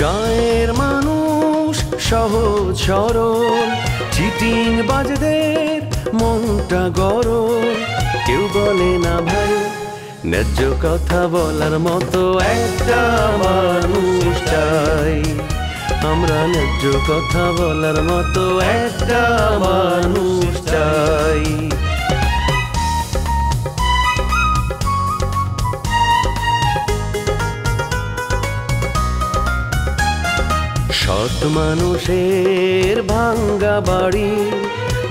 গায়ের মানুষ সহজ সরল, চিটিং বাজদের মনটা গরম। কেউ বলে না ভাই ন্যায্য কথা বলার মতো একটা মানুষ চাই। আমরা ন্যায্য কথা বলার মতো একটা মানুষ চাই। সৎ মানুষের ভাঙ্গা বাড়ি,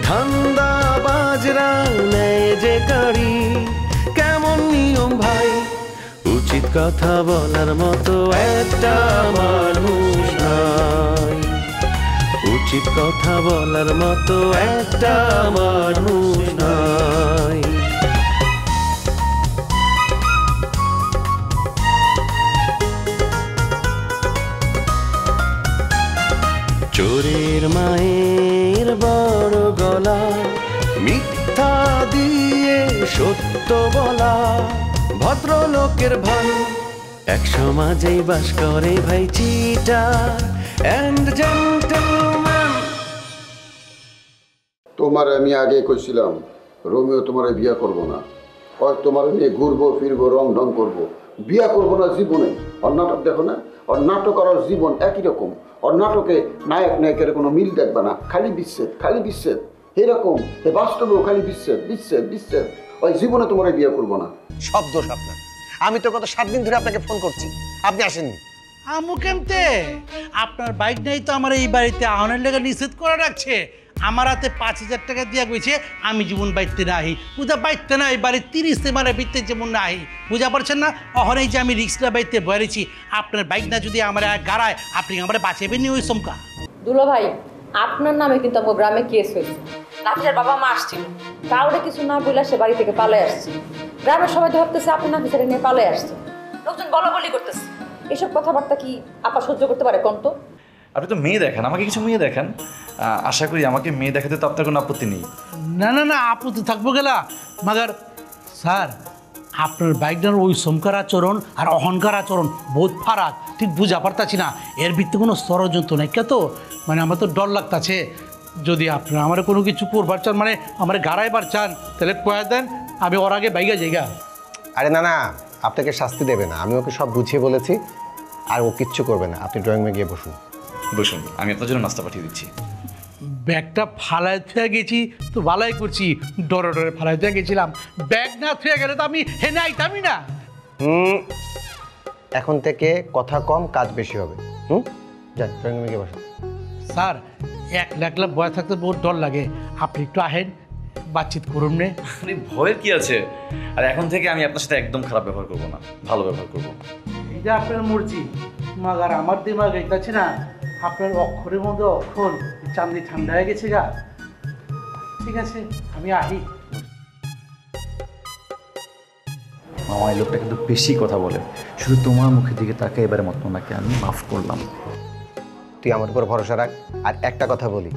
ধান্দা বাজরা নেয় যে গাড়ি। কেমন নিয়ম ভাই, উচিত কথা বলার মতো একটা মানুষ নাই। উচিত কথা বলার মতো একটা মানুষ নাই। চোরের মায়ের বড় গলা, মিথ্যা দিয়ে সত্য বলা ভদ্রলোকের ভাই। এক সমাজেই বাস করে ভাই চিটার এন্ড জেন্টলম্যান। তোমার আমি আগে কইছিলাম রোমিও তোমার বিয়া করব না, ওই তোমার নিয়ে ঘুরবো ফিরবো রং ঢং করবো, বিয়া করবো না জীবনে। ওর নাটক দেখো না, ওর নাটক আর ওর জীবন একই রকম। ওর নাটকে নায়ক নায়কের কোনো মিল দেখবে না, খালি বিচ্ছেদ খালি বিচ্ছেদ। এরকম বাস্তবেও খালি বিচ্ছেদ বিচ্ছেদ বিচ্ছেদ। ওই জীবনে তোমার বিয়ে করবো না। সব দোষ আপনার। আমি তো গত 7 দিন ধরে আপনাকে ফোন করছি, আপনি আসেননি। আমু কেমতে আপনার বাইক নেই তো আমার এই বাড়িতে আহনের লেগে নিষেধ করে রাখছে। আমার হাতে 5,000 টাকা দিয়া গেছে, আমি জীবন বাইতে নাহি বুঝা বাইতে না। এই বাড়ির 30 মানে বিতে যেমন নাহি বুঝা পারছেন না। অহনেই যে আমি রিক্সটা বাইতে বয়েছি, আপনার বাইক না যদি আমার গাড়ায় আপনি আমার বাঁচাবেন নি ওই চমকা। দুলো ভাই আপনার নামে কিন্তু আমার গ্রামে কেস হয়েছে। নাফিসের বাবা মা আসছিল, কাউরে কিছু না বলে সে বাড়ি থেকে পালাই আসছে। গ্রামের সবাই তো ভাবতেছে আপনি নাফিসের নিয়ে পালাই আসছে, লোকজন বলা বলি করতেছে। এসব কথাবার্তা কি আপা সহ্য করতে পারে কোন? তো আপনি তো মেয়ে দেখেন, আমাকে কিছু মেয়ে দেখেন। আশা করি আমাকে মেয়ে দেখাতে তো আপনার কোনো আপত্তি নেই। না না না, আপত্তি থাকবো গেলা। মাগার স্যার আপনার বাইকটার ওই সমকার আচরণ আর অহংকার আচরণ বহুত ফারাক, ঠিক বুঝা পারতাছি না। এর ভিত্তি কোনো ষড়যন্ত্র নাই কে? তো মানে আমার তো ডর লাগতাছে। যদি আপনারা আমার কোনো কিছু করবার চান, মানে আমার গাড়াইবার চান, তাহলে কয়ে দেন, আমি ওর আগে বাইগা যাইগা। আরে না না, আপনাকে শাস্তি দেবে না, আমি ওকে সব বুঝিয়ে বলেছি। আর ও কিচ্ছু করবে না, আপনি ড্রয়িং রুমে গিয়ে বসুন। বসুন, আমি আপনার জন্য নাস্তা পাঠিয়ে দিচ্ছি। ব্যাগটা ফালাই থুয়ে গেছি তো ভালাই করছি, ডরে ডরে ফালাই থুয়ে গেছিলাম। ব্যাগ না থুয়ে গেলে তো আমি হেনে আইতামই না। এখন থেকে কথা কম কাজ বেশি হবে। যান ড্রয়িং রুমে গিয়ে বসুন। স্যার একলা একলা বয়ে থাকতে বহুত ডর লাগে, আপনি একটু আহেন বাতচিত করুন নে। আরে ভয়ের কি আছে? আর এখন থেকে আমি আপনার সাথে একদম খারাপ ব্যবহার করবো না, ভালো ব্যবহার করবো। এটা আপনার মর্জি, মাগার আমার দিমাগ এইটাছে না। আপনার অক্ষরের মধ্যে অক্ষর চান্দি ঠান্ডা হয়ে গেছে গা। ঠিক আছে আমি আহি। মামা এই লোকটা কিন্তু বেশি কথা বলে, শুধু তোমার মুখের দিকে তাকে এবারে মত ওনাকে আমি মাফ করলাম। তুই আমার উপর ভরসা রাখ। আর একটা কথা বলি,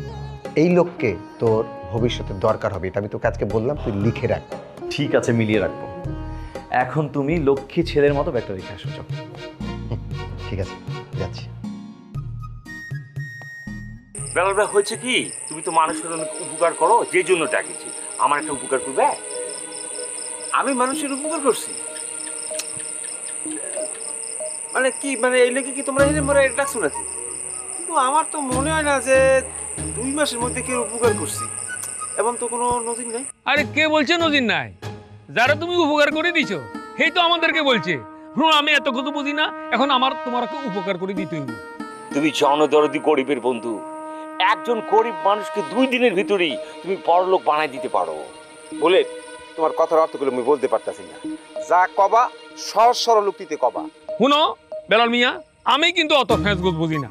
এই লোককে তোর ভবিষ্যতে দরকার হবে, এটা আমি তোকে আজকে বললাম, তুই লিখে রাখ। ঠিক আছে, মিলিয়ে রাখবো। এখন তুমি লক্ষ্মী ছেলের মতো ব্যাগটা রেখে আসো। ঠিক আছে, যাচ্ছি। ব্যাপারটা হয়েছে কি, তুমি তো মানুষের অনেক উপকার করো, যে জন্য ডাকিছি। আমার একটা উপকার করবে? আমি মানুষের উপকার করছি মানে কি? মানে এই লেগে কি তোমরা এনে মরে ডাকছো নাকি? কিন্তু আমার তো মনে হয় না যে 2 মাসের মধ্যে কেউ উপকার করছি, এমন তো কোনো নজির নাই। আরে কে বলছে নজির নাই? যারা তুমি উপকার করে দিছো সেই তো আমাদেরকে বলছে। আমি এত কিছু বুঝি না, এখন আমার তোমাকে উপকার করে দিতে হইব। তুমি জনদরদি গরিবের বন্ধু। একজন গরিব মানুষকে 2 দিনের ভিতরেই তুমি বড়লোক বানাই দিতে পারো। বলে তোমার কথার অর্থগুলো আমি বলতে পারতাছি না। যা কবা সহজ সরল উক্তিতে কবা। শুনো বেলাল মিয়া, আমি কিন্তু অত ফেঁসগুজ বুঝি না।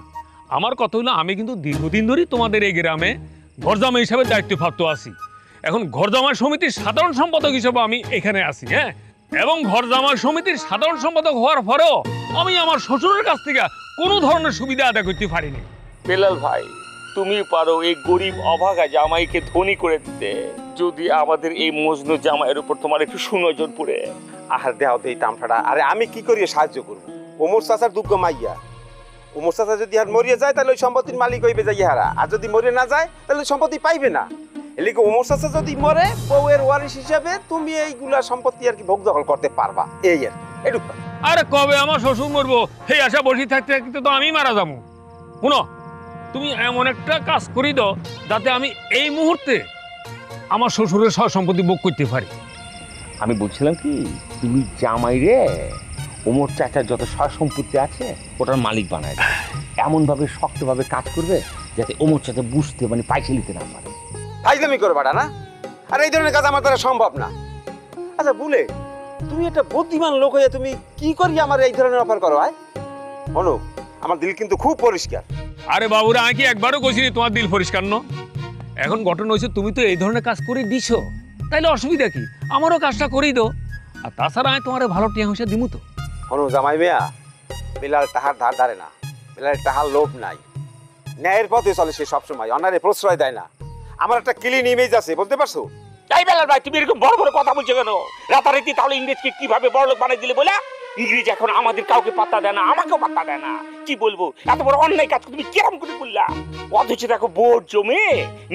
আমার কথা হলো, আমি কিন্তু দীর্ঘদিন ধরেই তোমাদের এই গ্রামে ঘরজামা হিসাবে দায়িত্বপ্রাপ্ত আছি। এখন ঘরজামা সমিতির সাধারণ সম্পাদক হিসেবে আমি এখানে আছি। হ্যাঁ, এবং ঘরজামা সমিতির সাধারণ সম্পাদক হওয়ার পরেও আমি আমার শ্বশুরের কাছ থেকে কোনো ধরনের সুবিধা আদায় করতে পারিনি। বেলাল ভাই, তুমি পারো এই গরিব অভাগা জামাইকে ধনী করে দিতে, যদি আমাদের এই মজনু জামাইয়ের উপর তোমার একটু সুনজর পড়ে। আহার দেও দেই তামঠাটা। আরে আমি কি করি সাহায্য করব? ওমর চাচার দুগ্গ মাইয়া, ওমর চাচা যদি আর মরিয়ে যায় তাহলে ওই সম্পত্তির মালিক হইবে যাই হারা, আর যদি মরে না যায় তাহলে ওই সম্পত্তি পাইবে না। এলিকে ওমর চাচা যদি মরে বউয়ের ওয়ারিশ হিসাবে তুমি এইগুলা সম্পত্তি আর কি ভোগ দখল করতে পারবা, এই আর এটুকু। আরে কবে আমার শ্বশুর মরবো সেই আশা বসে থাকতে থাকতে তো আমি মারা যাবো। শুনো, তুমি এমন একটা কাজ করি দাও যাতে আমি এই মুহূর্তে আমার শ্বশুরের সব সম্পত্তি ভোগ করতে পারি। আমি বলছিলাম কি, তুমি জামাই রে ওমর চাচার যত সয় সম্পত্তি আছে ওটার মালিক বানায় দাও। এমনভাবে শক্তভাবে কাজ করবে যাতে ওমর চাচা বুঝতে মানে পাইছে নিতে না পারে। ফাইজলামি করো বাড়া না, আর এই ধরনের কাজ আমার দ্বারা সম্ভব না। আচ্ছা বলে তুমি একটা বুদ্ধিমান লোক হয়ে তুমি কি করি আমার এই ধরনের অফার করো? আয় অনু, আমার দিল কিন্তু খুব পরিষ্কার। আরে বাবুরা, আমি কি একবারও কইছিনি তোমার দিল পরিষ্কার ন? এখন ঘটনা হয়েছে তুমি তো এই ধরনের কাজ করে দিছো, তাইলে অসুবিধা কি? আমারও কাজটা করেই দাও। আর তাছাড়া আমি তোমার ভালো টিয়া হিসেবে দিমু তো। অনু জামাই মিয়া, বিলাল টাহার ধার ধারে না, বিলাল টাহার লোভ নাই, ন্যায়ের পথে চলে সে সবসময়, অন্যায় প্রশ্রয় দেয় না। আমার একটা ক্লিন ইমেজ আছে, বলতে পারছো? তাই বেলাল ভাই, তুমি এরকম বড় বড় কথা বলছো কেন? রাতারাতি তাহলে ইংরেজকে কিভাবে বড়লোক বানাই দিলে বলে? ইংরেজ এখন আমাদের কাউকে পাত্তা দেয় না, আমাকেও পাত্তা দেয় না। কি বলবো, এত বড় অন্যায় কাজ তুমি কিরম করে বললা? অথচ দেখো বোর্ড জমে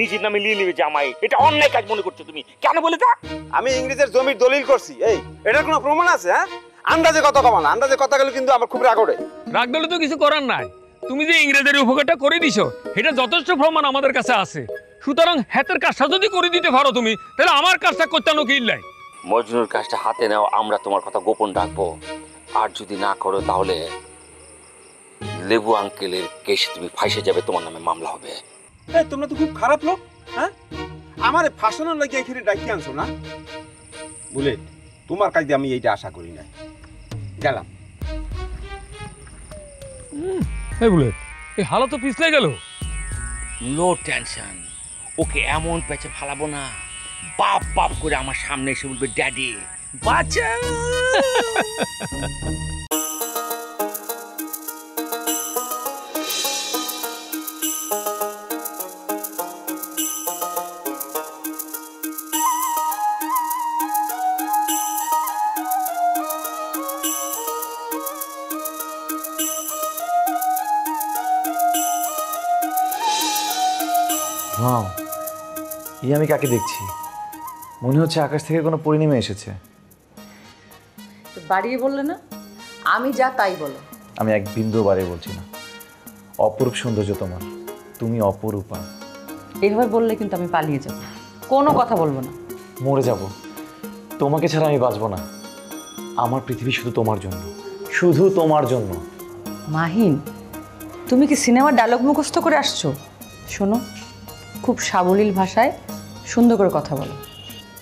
নিজের নামে নিয়ে নেবে জামাই, এটা অন্যায় কাজ মনে করছো তুমি, কেন বলে তা? আমি ইংরেজের জমির দলিল করছি, এই এটার কোনো প্রমাণ আছে? হ্যাঁ, আন্দাজে কথা কমান, আন্দাজে কথা গেলে কিন্তু আমার খুব রাগ ওঠে। রাগ দিলে তো কিছু করার নাই, তুমি যে ইংরেজের উপকারটা করে দিছো এটা যথেষ্ট প্রমাণ আমাদের কাছে আছে। সুতরাং হাতের কাজটা যদি করে দিতে পারো তুমি, তাহলে আমার কাজটা করতে আনো কি নাই? মজনুর কাজটা হাতে নাও, আমরা তোমার কথা গোপন রাখবো। আর যদি না করো তাহলে লেবু আঙ্কেলের কেসে তুমি ফাঁসে যাবে, তোমার নামে মামলা হবে। এই তোমরা তো খুব খারাপ লোক। হ্যাঁ, আমারে ফাঁসানোর লাগে এখানে ডাকি আনছো না? বলে তোমার কাছে আমি এইটা আশা করি না। গেলাম। এই বলে এই হালা তো পিছলে গেল। নো টেনশন, ওকে এমন পেছে ফালাবো না, বাপ বাপ করে আমার সামনে এসে বলবে ড্যাডি বাঁচা। হ্যাঁ, এই আমি কাকে দেখছি? মনে হচ্ছে আকাশ থেকে কোনো পরি নেমে এসেছে। বাড়িয়ে বললে না, আমি যা তাই বলো। আমি এক বিন্দু বারে বলছি না, অপরূপ সৌন্দর্য তোমার, তুমি অপরূপা। এইভাবে বললে কিন্তু আমি পালিয়ে যাব, কোনো কথা বলবো না। মরে যাব, তোমাকে ছাড়া আমি বাঁচবো না। আমার পৃথিবী শুধু তোমার জন্য, শুধু তোমার জন্য। মাহিন, তুমি কি সিনেমার ডায়লগ মুখস্থ করে আসছো? শোনো, খুব সাবলীল ভাষায় সুন্দর করে কথা বলো।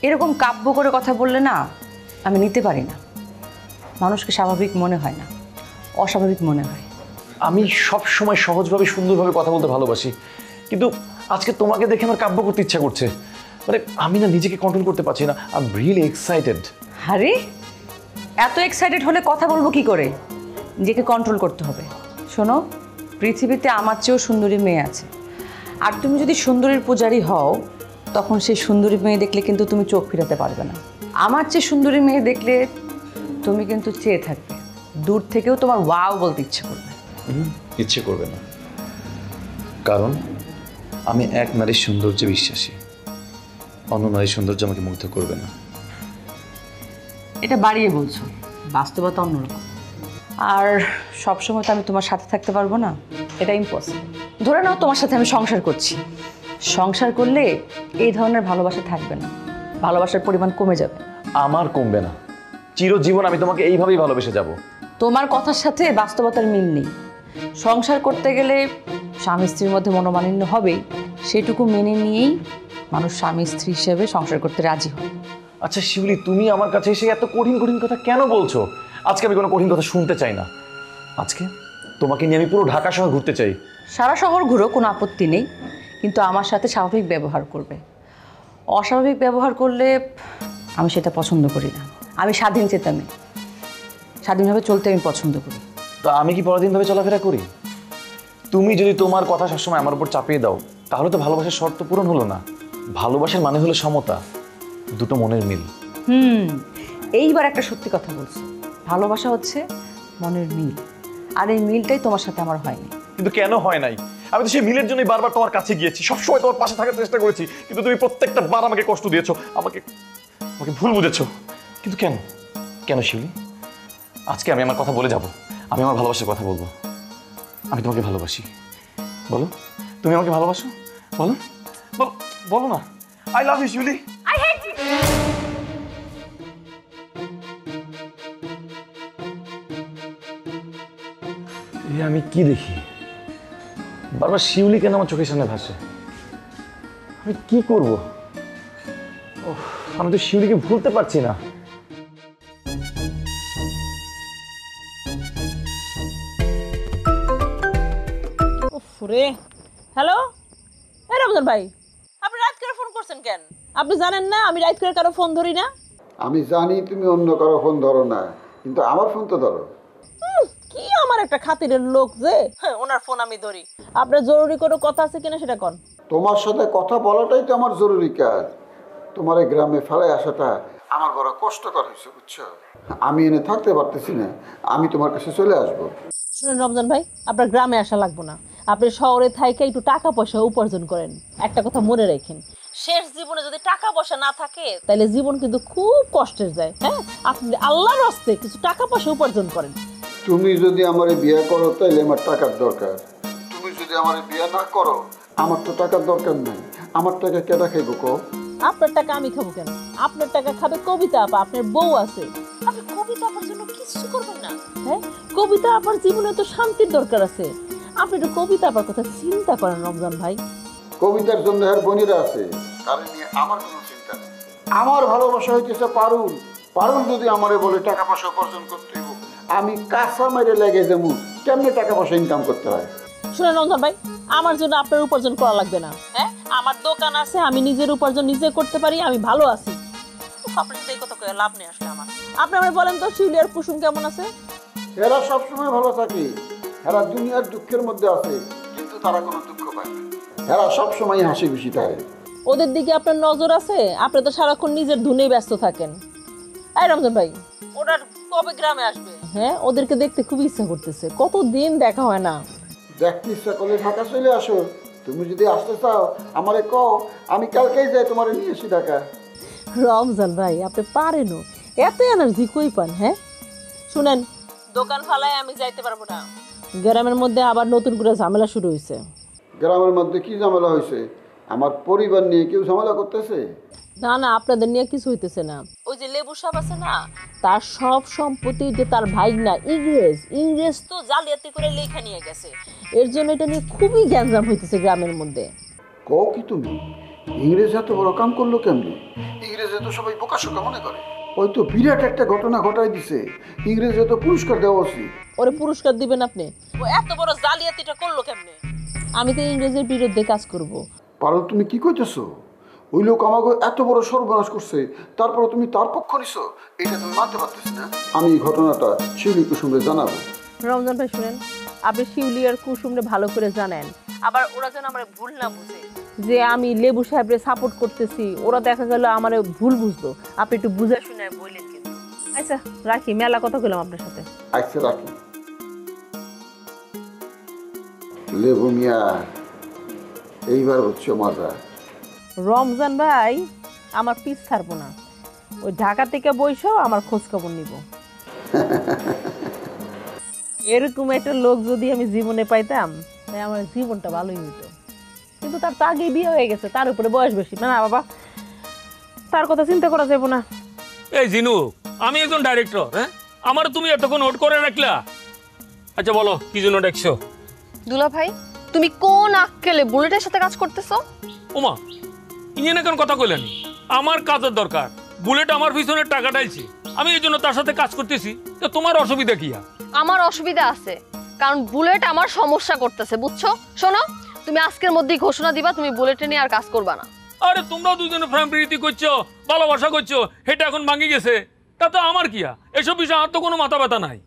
এরকম কাব্য করে কথা বললে না আমি নিতে পারি না। মানুষকে স্বাভাবিক মনে হয় না, অস্বাভাবিক মনে হয়। আমি সব সময় সহজভাবে সুন্দরভাবে কথা বলতে ভালোবাসি, কিন্তু আজকে তোমাকে দেখে আমার কাব্য করতে ইচ্ছা করছে। মানে আমি না নিজেকে কন্ট্রোল করতে পারছি না। I am really excited. আরে এত এক্সাইটেড হলে কথা বলবো কি করে? নিজেকে কন্ট্রোল করতে হবে। শোনো, পৃথিবীতে আমার চেয়েও সুন্দরী মেয়ে আছে, আর তুমি যদি সুন্দরীর পূজারী হও তখন সেই সুন্দরী মেয়ে দেখলে কিন্তু তুমি চোখ ফিরাতে পারবে না। আমার চেয়ে সুন্দরী মেয়ে দেখলে তুমি কিন্তু চেয়ে থাকবে, দূর থেকেও তোমার ওয়াও বলতে ইচ্ছে করবে। ইচ্ছে করবে না, কারণ আমি এক নারীর সৌন্দর্যে বিশ্বাসী। অন্য নারীর সৌন্দর্য আমাকে মুগ্ধ করবে না। এটা বাড়িয়ে বলছো, বাস্তবতা অন্যরকম। আর সবসময় তো আমি তোমার সাথে থাকতে পারবো না, এটা ইম্পসিবল। ধরে নাও তোমার সাথে আমি সংসার করছি, সংসার করলে এই ধরনের ভালোবাসা থাকবে না, ভালোবাসার পরিমাণ কমে যাবে। আমার কমবে না, চিরজীবন আমি তোমাকে এইভাবেই ভালোবেসে যাব। তোমার কথার সাথে বাস্তবতার মিল নেই। সংসার করতে গেলে স্বামী স্ত্রীর মধ্যে মনোমালিন্য হবেই, সেটুকু মেনে নিয়েই মানুষ স্বামী স্ত্রী হিসেবে সংসার করতে রাজি হয়। আচ্ছা শিউলি, তুমি আমার কাছে এসে এত কঠিন কঠিন কথা কেন বলছো? আজকে আমি কোনো কঠিন কথা শুনতে চাই না। আজকে তোমাকে নিয়ে আমি পুরো ঢাকা শহর ঘুরতে চাই। সারা শহর ঘুরো, কোনো আপত্তি নেই, কিন্তু আমার সাথে স্বাভাবিক ব্যবহার করবে। অস্বাভাবিক ব্যবহার করলে আমি সেটা পছন্দ করি না। আমি স্বাধীন চেতা মেয়ে, স্বাধীনভাবে চলতে আমি পছন্দ করি। তো আমি কি পরাধীনভাবে চলাফেরা করি? তুমি যদি তোমার কথা সবসময় আমার উপর চাপিয়ে দাও তাহলে তো ভালোবাসার শর্ত পূরণ হলো না। ভালোবাসার মানে হলো সমতা, দুটো মনের মিল। এইবার একটা সত্যি কথা বলছি, ভালোবাসা হচ্ছে মনের মিল, আর এই মিলটাই তোমার সাথে আমার হয়নি। কিন্তু কেন হয় নাই? আমি তো সেই মিলের জন্যই বারবার তোমার কাছে গিয়েছি, সবসময় তোমার পাশে থাকার চেষ্টা করেছি, কিন্তু তুমি প্রত্যেকটা বার আমাকে কষ্ট দিয়েছো, আমাকে আমাকে ভুল বুঝেছো। কিন্তু কেন কেন শিউলি? আজকে আমি আমার কথা বলে যাব, আমি আমার ভালোবাসার কথা বলবো। আমি তোমাকে ভালোবাসি। বলো, তুমি আমাকে ভালোবাসো? বলো বলো বলো না। I love you Shiuli. I hate you. আমি কি দেখি? বারবার শিউলি কেন আমার চোখের সামনে ভাসে? আমি কি করব? আমি তো শিউলিকে ভুলতে পারছি না। হ্যালো, এই রমজান ভাই, আপনি রাত করে ফোন করছেন কেন? আপনি জানেন না আমি রাত করে কারো ফোন ধরি না? আমি জানি তুমি অন্য কারো ফোন ধরো না, কিন্তু আমার ফোন তো ধরো। কি আমার একটা খাতিরের লোক যে ওনার ফোন আমি ধরি। আপনার জরুরি কোনো কথা আছে কিনা সেটা কোন। তোমার সাথে কথা বলাটাই তো আমার জরুরি কাজ। তোমার এই গ্রামে ফেলে আসাটা আমার বড় কষ্টকর হয়েছে, বুঝছো? আমি এনে থাকতে পারতেছি না, আমি তোমার কাছে চলে আসবো। শুনেন রমজান ভাই, আপনার গ্রামে আসা লাগবো না, আপনি শহরে থাইকে একটু টাকা পয়সা উপার্জন করেন। একটা কথা মনে রাখেন, শেষ জীবনে যদি টাকা পয়সা না থাকে তাহলে জীবন কিন্তু খুব কষ্টের যায়। হ্যাঁ, আপনি আল্লাহর রাস্তে কিছু টাকা পয়সা উপার্জন করেন। তুমি যদি আমার বিয়ে করো তাইলে আমার টাকার দরকার, তুমি যদি আমার বিয়ে না করো আমার তো টাকার দরকার নাই। আমার টাকা কেটা খাইব কো? আপনার টাকা আমি খাবো কেন? আপনার টাকা খাবে কবিতা আপা, আপনার বউ আছে। আপনি কবিতা আপার জন্য কিছু করবেন না? হ্যাঁ, কবিতা আপার জীবনে তো শান্তির দরকার আছে। আপনি একটু কবিতা আপার কথা চিন্তা করেন রমজান ভাই। কবিতার জন্য আর বোনেরা আছে, তার নিয়ে আমার কোনো চিন্তা নেই। আমার ভালোবাসা হইতেছে পারুল। পারুল যদি আমারে বলে টাকা পয়সা উপার্জন করতে হইব, আমি কাঁচা মেরে লেগে যাবো কেমনে টাকা পয়সা ইনকাম করতে হয়। শুনেন রমজান ভাই, আমার জন্য আপনার উপার্জন করা লাগবে না। হ্যাঁ, আমার দোকান আছে, আমি নিজের উপার্জন নিজে করতে পারি, আমি ভালো আছি। আপনি এই কথা কয়ে লাভ নেই আসলে আমার। আপনি আমার বলেন তো শিউলি আর কুসুম কেমন আছে? এরা সবসময় ভালো থাকে, এরা দুনিয়ার দুঃখের মধ্যে আছে, কিন্তু তারা কোনো দুঃখ পায় না। এরা সবসময় হাসি খুশি থাকে। ওদের দিকে আপনার নজর আছে? আপনি তো সারাক্ষণ নিজের ধুনেই ব্যস্ত থাকেন। এই রমজান ভাই, ওরা কবে গ্রামে আসবে? হ্যাঁ, ওদেরকে দেখতে খুব ইচ্ছা করতেছে, কতদিন দেখা হয় না। দেখতে ইচ্ছা করলে ঢাকা চলে আসো। তুমি যদি আসতে চাও আমারে কও, আমি কালকেই যাই তোমারে নিয়ে আসি ঢাকা। রমজান ভাই, আপনি পারেনও, এত এনার্জি কই পান? হ্যাঁ শুনেন, দোকান ফালায় আমি যাইতে পারবো না। গ্রামের মধ্যে আবার নতুন করে ঝামেলা শুরু হয়েছে। গ্রামের মধ্যে কি ঝামেলা হয়েছে? আমার পরিবার নিয়ে কেউ ঝামেলা করতেছে? না না, আপনাদের নিয়ে কিছু হইতেছে না। ওই যে লেবু সাহেব আছে না, তার সব সম্পত্তি যে তার ভাই না ইংরেজ তো জালিয়াতি করে লেখা নিয়ে গেছে। এর জন্য এটা নিয়ে খুবই গ্যাঞ্জাম হইতেছে গ্রামের মধ্যে। কও কি তুমি? ইংরেজ এত বড় কাম করলো কেমনি? ইংরেজে তো সবাই বোকাশোকা মনে করে। ওই তো বিরাট একটা ঘটনা ঘটাই দিছে, ইংরেজে তো পুরস্কার দেওয়া উচিত। ওরে পুরস্কার দিবেন আপনি? ও এত বড় জালিয়াতিটা করলো কেমনে? আমি তো ইংরেজের বিরুদ্ধে কাজ করব। পারো তুমি কি কইতেছো? ওই লোক আমাকে এত বড় সর্বনাশ করছে, তারপরে তুমি তার পক্ষ নিছো, এটা তুমি মানতে পারতেছি না। আমি এই ঘটনাটা শিউলি কুসুমরে জানাবো। রমজান ভাই শুনেন, আপনি শিউলি আর কুসুমরে ভালো করে জানেন, আবার ওরা যেন আমার ভুল না বুঝে যে আমি লেবু সাহেবরে সাপোর্ট করতেছি। ওরা দেখা গেল আমার ভুল বুঝতো। আপনি একটু বুঝে শুনে বললেন কিন্তু। আচ্ছা রাখি, মেলা কথা বললাম আপনার সাথে। আচ্ছা রাখি। লেবু মিয়া, এইবার হচ্ছে মজা। রমজান ভাই আমার পিছ ছাড়বো না, ওই ঢাকা থেকে বইসো আমার খোঁজ খবর নিব। এরকম একটা লোক যদি আমি জীবনে পাইতাম তাই আমার জীবনটা ভালোই হইতো। কিন্তু তার তো আগেই বিয়ে হয়ে গেছে, তার উপরে বয়স বেশি। না বাবা, তার কথা চিন্তা করা যাবে না। এই জিনু, আমি একজন ডাইরেক্টর, হ্যাঁ, আমার তুমি এতক্ষণ নোট করে রাখলা। আচ্ছা বলো, কি জন্য ডাকছো? দুলা ভাই, তুমি কোন আক্কেলে বুলেটের সাথে কাজ করতেছো? ওমা, ইঞ্জিনে কেন কথা কইলেনি? আমার কাজের দরকার, বুলেট আমার পিছনে টাকা ডাইছে, আমি এই জন্য তার সাথে কাজ করতেছি। তো তোমার অসুবিধা কি? আমার অসুবিধা আছে, কারণ বুলেট আমার সমস্যা করতেছে, বুঝছো? শোনো, তুমি আজকের মধ্যেই ঘোষণা দিবা তুমি বুলেটে নিয়ে আর কাজ করবা না। আরে তোমরাও দুজনে প্রেম প্রীতি করছো, ভালোবাসা করছো, এটা এখন ভাঙি গেছে, তাতে আমার কি? এসব বিষয়ে আর তো কোনো মাথা ব্যথা নাই।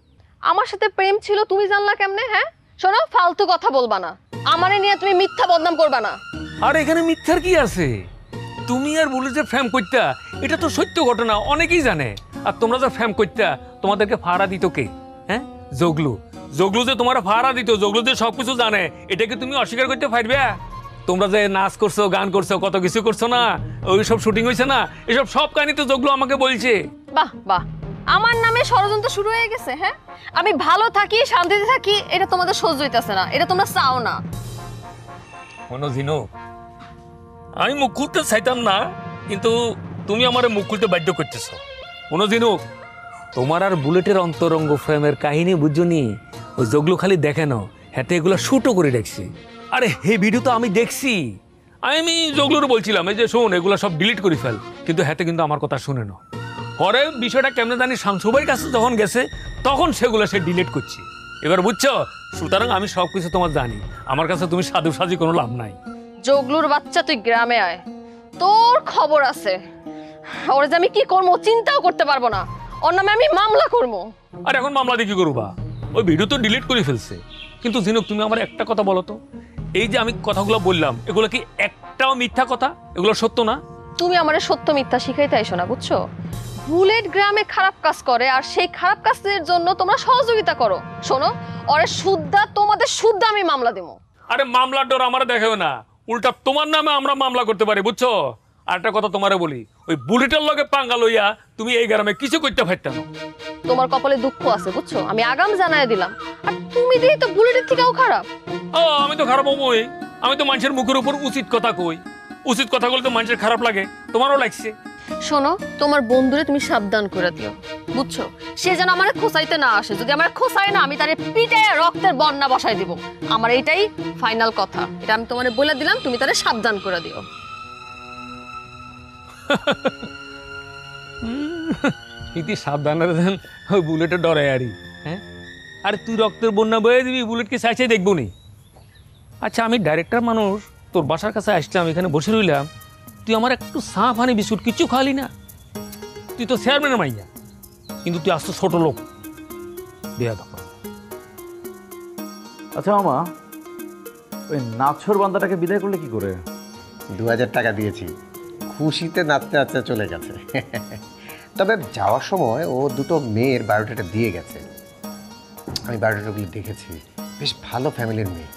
আমার সাথে প্রেম ছিল তুমি জানলা কেমনে? হ্যাঁ শোনো, ফালতু কথা বলবা না, আমারে নিয়ে তুমি মিথ্যা বদনাম করবা না। আর এখানে মিথ্যার কি আছে? তুমি আর বুলেটে প্রেম করতা, এটা তো সত্য ঘটনা, অনেকেই জানে। আর তোমরা যে প্রেম করতা, তোমাদেরকে ভাড়া দিত কে? হ্যাঁ, জগলু। জগলু যে তোমার ভাড়া দিত, জগলু যে সবকিছু জানে, এটা কি তুমি অস্বীকার করতে পারবে? তোমরা যে নাচ করছো, গান করছো, কত কিছু করছো না, ওই সব শুটিং হয়েছে না, এসব সব কাহিনী তো জগলু আমাকে বলছে। বাহ বাহ, আমার নামে ষড়যন্ত্র শুরু হয়ে গেছে। হ্যাঁ, আমি ভালো থাকি, শান্তিতে থাকি, এটা তোমাদের সহ্য হইতেছে না, এটা তোমরা চাও না। ঝিনুক, আমি মুখ খুলতে চাইতাম না, কিন্তু তুমি আমার মুখ খুলতে বাধ্য করতেছো। ঝিনুক, তোমার আর বুলেটের অন্তরঙ্গ প্রেমের কাহিনী বুঝছনি, ওই জগলু খালি দেখে না, হাতে এগুলো শুটও করে দেখছি। আরে হে ভিডিও তো আমি দেখছি। আমি জগলুর বলছিলাম এই যে শোন, এগুলো সব ডিলিট করে ফেল, কিন্তু হাতে কিন্তু আমার কথা শুনে না। পরে বিষয়টা কেমনে জানি শামসুবাইয়ের কাছে যখন গেছে, তখন সেগুলো সে ডিলিট করছে। এবার বুঝছো? সুতরাং আমি সব কিছু তোমার জানি, আমার কাছে তুমি সাধু সাজি কোনো লাভ নাই। জগলুর বাচ্চা, তুই গ্রামে আয়, তোর খবর আছে। ওরা যে আমি কি করবো চিন্তাও করতে পারবো না, ওর নামে আমি মামলা করবো। আর এখন মামলা দিয়ে কি করবা? ওই ভিডিও তো ডিলিট করে ফেলছে। কিন্তু ঝিনুক, তুমি আমার একটা কথা বলো তো, এই যে আমি কথাগুলো বললাম, এগুলো কি একটাও মিথ্যা কথা? এগুলো সত্য না? তুমি আমার সত্য মিথ্যা শিখাইতে আইসো না, বুঝছো? বুলেট গ্রামে খারাপ কাজ করে, আর সেই খারাপ কাজের জন্য তোমরা সহযোগিতা করো। শোনো, ওরে শুদ্ধা, তোমাদের শুদ্ধা আমি মামলা দেবো। আরে মামলার ডর আমার দেখেও না, উল্টা তোমার নামে আমরা মামলা করতে পারি, বুঝছো? আর একটা কথা তোমারে বলি, ওই বুলেটের লগে পাঙ্গা লইয়া তুমি এই গ্রামে কিছু করতে পারতে না। তোমার কপালে দুঃখ আছে, বুঝছো? আমি আগাম জানাই দিলাম। আর তুমি দিই তো বুলেটের থেকেও খারাপ। ও, আমি তো খারাপ হবই। আমি তো মানুষের মুখের উপর উচিত কথা কই, উচিত কথা বলতে মানুষের খারাপ লাগে, তোমারও লাগছে। শোনো, তোমার বন্ধুরে তুমি সাবধান করে দিও, বুঝছো? সে যেন আমার খোসাইতে না আসে। যদি আমার খোসায় না, আমি তারে পিটে রক্তের বন্যা বসাই দিব। আমার এইটাই ফাইনাল কথা, এটা আমি তোমারে বলে দিলাম, তুমি তারে সাবধান করে দিও। ইতি সাবধানে দেন, ওই বুলেটের ডরে আরই। হ্যাঁ, আরে তুই রক্তের বন্যা বয়ে দিবি, বুলেটকে চাইছে দেখবো নি? আচ্ছা, আমি ডাইরেক্টর মানুষ, তোর বাসার কাছে আসলাম, এখানে বসে রইলাম, তুই আমার একটু চা পানি বিস্কুট কিছু খালি না? তুই তো চেয়ারম্যানের মাইয়া, কিন্তু তুই আসতো ছোট লোক, দেয়া দরকার। আচ্ছা মামা, ওই নাছর বান্দাটাকে বিদায় করলে কি করে? 2000 টাকা দিয়েছি, খুশিতে নাচতে নাচতে চলে গেছে। তবে যাওয়ার সময় ও দুটো মেয়ের বায়োডাটা দিয়ে গেছে। আমি বায়োডাটাগুলো দেখেছি, বেশ ভালো ফ্যামিলির মেয়ে।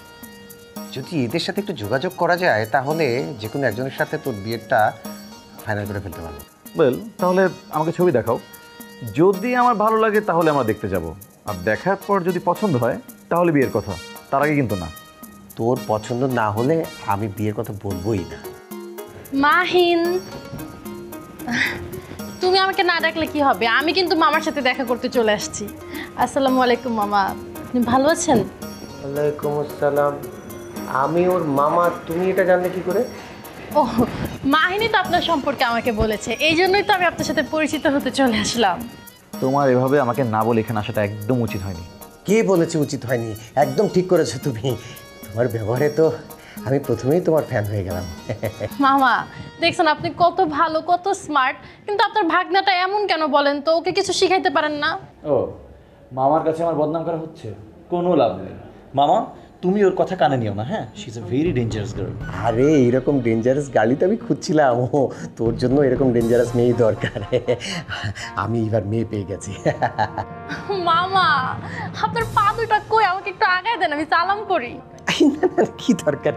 যদি এদের সাথে একটু যোগাযোগ করা যায়, তাহলে যে কোনো একজনের সাথে তোর বিয়েটা ফাইনাল করে ফেলতে পারবো। বল, তাহলে আমাকে ছবি দেখাও। যদি আমার ভালো লাগে তাহলে আমরা দেখতে যাব, আর দেখার পর যদি পছন্দ হয় তাহলে বিয়ের কথা, তার আগে কিন্তু না। তোর পছন্দ না হলে আমি বিয়ের কথা বলবোই না। মাহিন, তুমি আমাকে না ডাকলে কি হবে? আমি কিন্তু মামার সাথে দেখা করতে চলে আসছি। আসসালামু আলাইকুম মামা, আপনি ভালো আছেন? ওয়ালাইকুম আসসালাম। আমি ওর মামা, তুমি এটা জানলে কি করে? ও, মাহিনী তো আপনার সম্পর্কে আমাকে বলেছে, এই জন্যই তো আমি আপনার সাথে পরিচিত হতে চলে আসলাম। তোমার এভাবে আমাকে না বলে এখানে আসাটা একদম উচিত হয়নি। কে বলেছে উচিত হয়নি? একদম ঠিক করেছো তুমি। তোমার ব্যবহারে তো আমি প্রথমেই তোমার ফ্যান হয়ে গেলাম। মামা, দেখছেন আপনি কত ভালো, কত স্মার্ট, কিন্তু আপনার ভাগনাটা এমন কেন বলেন তো? ওকে কিছু শিখাইতে পারেন না? ও, মামার কাছে আমার বদনাম করা হচ্ছে, কোনো লাভ নেই। মামা, তুমি ওর কথা কানে নিও না, হ্যাঁ? She is a very dangerous girl. আরে এরকম ডেঞ্জারাস গাড়ি তো আমি খুঁজছিলাম। ও, তোর জন্য এরকম ডেঞ্জারাস মেয়ে দরকার। আমি এবার মেয়ে পেয়ে গেছি। মামা, আপনার পা দুটা কই, আমাকে একটু আগায় দেন, আমি সালাম করি। কি দরকার?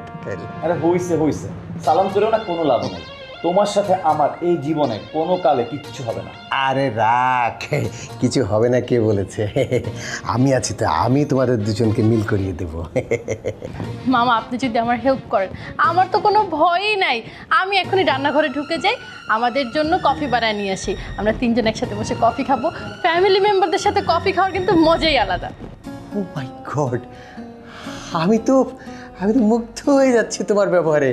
আরে হইছে হইছে, সালাম করেও না, কোনো লাভ নেই। তোমার সাথে আমার এই জীবনে কোনো কালে কিচ্ছু হবে না। আরে রাখ, কিছু হবে না কে বলেছে? আমি আছি তো, আমি তোমাদের দুজনকে মিল করিয়ে দেব। মামা, আপনি যদি আমার হেল্প করেন, আমার তো কোনো ভয়ই নাই। আমি এখনই রান্নাঘরে ঢুকে যাই, আমাদের জন্য কফি বানায় নিয়ে আসি, আমরা তিনজন একসাথে বসে কফি খাবো। ফ্যামিলি মেম্বারদের সাথে কফি খাওয়ার কিন্তু মজাই আলাদা। ও মাই গড, আমি তো মুগ্ধ হয়ে যাচ্ছি তোমার ব্যবহারে।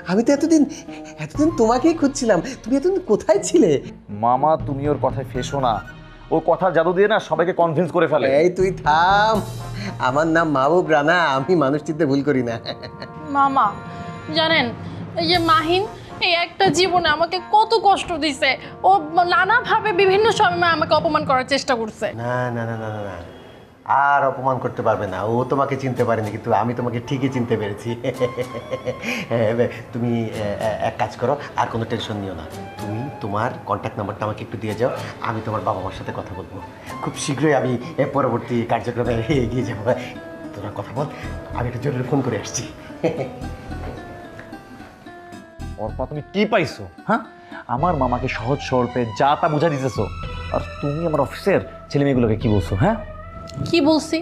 আমি তো এতদিন তোমাকেই খুঁজছিলাম। তুমি এতদিন কোথায় ছিলে? মামা, তুমি ওর কথায় ফেসো না, ও কথা জাদু দিয়ে না সবাইকে কনভিন্স করে ফেলে। এই তুই থাম, আমার নাম মাহবুব রানা, আমি মানুষ চিনতে ভুল করি না। মামা জানেন, এই যে মাহিন, এই একটা জীবনে আমাকে কত কষ্ট দিছে। ও নানাভাবে বিভিন্ন সময় আমাকে অপমান করার চেষ্টা করছে। না না না না না, আর অপমান করতে পারবে না। ও তোমাকে চিনতে পারেনি, কিন্তু আমি তোমাকে ঠিকই চিনতে পেরেছি। তুমি এক কাজ করো, আর কোনো টেনশন নিও না। তুমি তোমার কন্ট্যাক্ট নাম্বারটা আমাকে একটু দিয়ে যাও, আমি তোমার বাবা মার সাথে কথা বলবো। খুব শীঘ্রই আমি পরবর্তী কার্যক্রমে এগিয়ে যাবো। তোরা কথা বল, আমি একটু জরুরি ফোন করে আসছি। অর্পা, তুমি কি পাইছো? হ্যাঁ, আমার মামাকে সহজ সরল পেয়ে যা তা বুঝা দিতেছো, আর তুমি আমার অফিসের ছেলে মেয়েগুলোকে কি বলছো? হ্যাঁ, কি বলছি?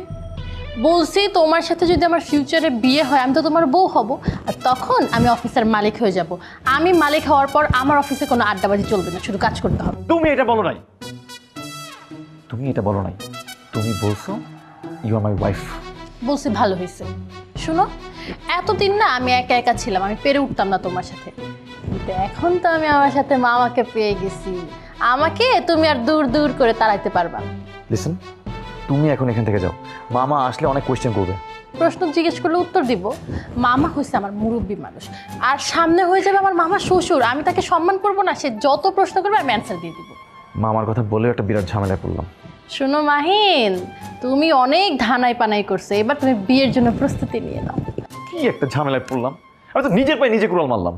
বলছি তোমার সাথে যদি আমার ফিউচারে বিয়ে হয় আমি তো তোমার বউ হব, আর তখন আমি অফিসের মালিক হয়ে যাব। আমি মালিক হওয়ার পর আমার অফিসে কোনো আড্ডাবাজি চলবে না, শুধু কাজ করতে হবে। তুমি এটা বলো নাই, তুমি বলছো ইউ আর মাই ওয়াইফ। বলছি ভালো হয়েছে। শুনো, এতদিন না আমি একা একা ছিলাম, আমি পেরে উঠতাম না তোমার সাথে, কিন্তু এখন তো আমি আমার সাথে মামাকে পেয়ে গেছি। আমাকে তুমি আর দূর দূর করে তাড়াইতে পারবা না। লিসেন, তুমি এখন এখান থেকে যাও, মামা আসলে অনেক কোয়েশ্চেন করবে। প্রশ্ন জিজ্ঞেস করলে উত্তর দিব? মামা হয়েছে আমার মুরব্বী মানুষ, আর সামনে হয়ে যাবে আমার মামা শ্বশুর, আমি তাকে সম্মান করব না? সে যত প্রশ্ন করবে আমি অ্যান্সার দিয়ে দিব। মামার কথা বলেও একটা বিরাট ঝামেলায় পড়লাম। শোনো মাহিন, তুমি অনেক ধানাই পানাই করছো, এবার তুমি বিয়ের জন্য প্রস্তুতি নিয়ে নাও। কি একটা ঝামেলায় পড়লাম, আমি তো নিজের পায়ে নিজে কুড়াল মারলাম।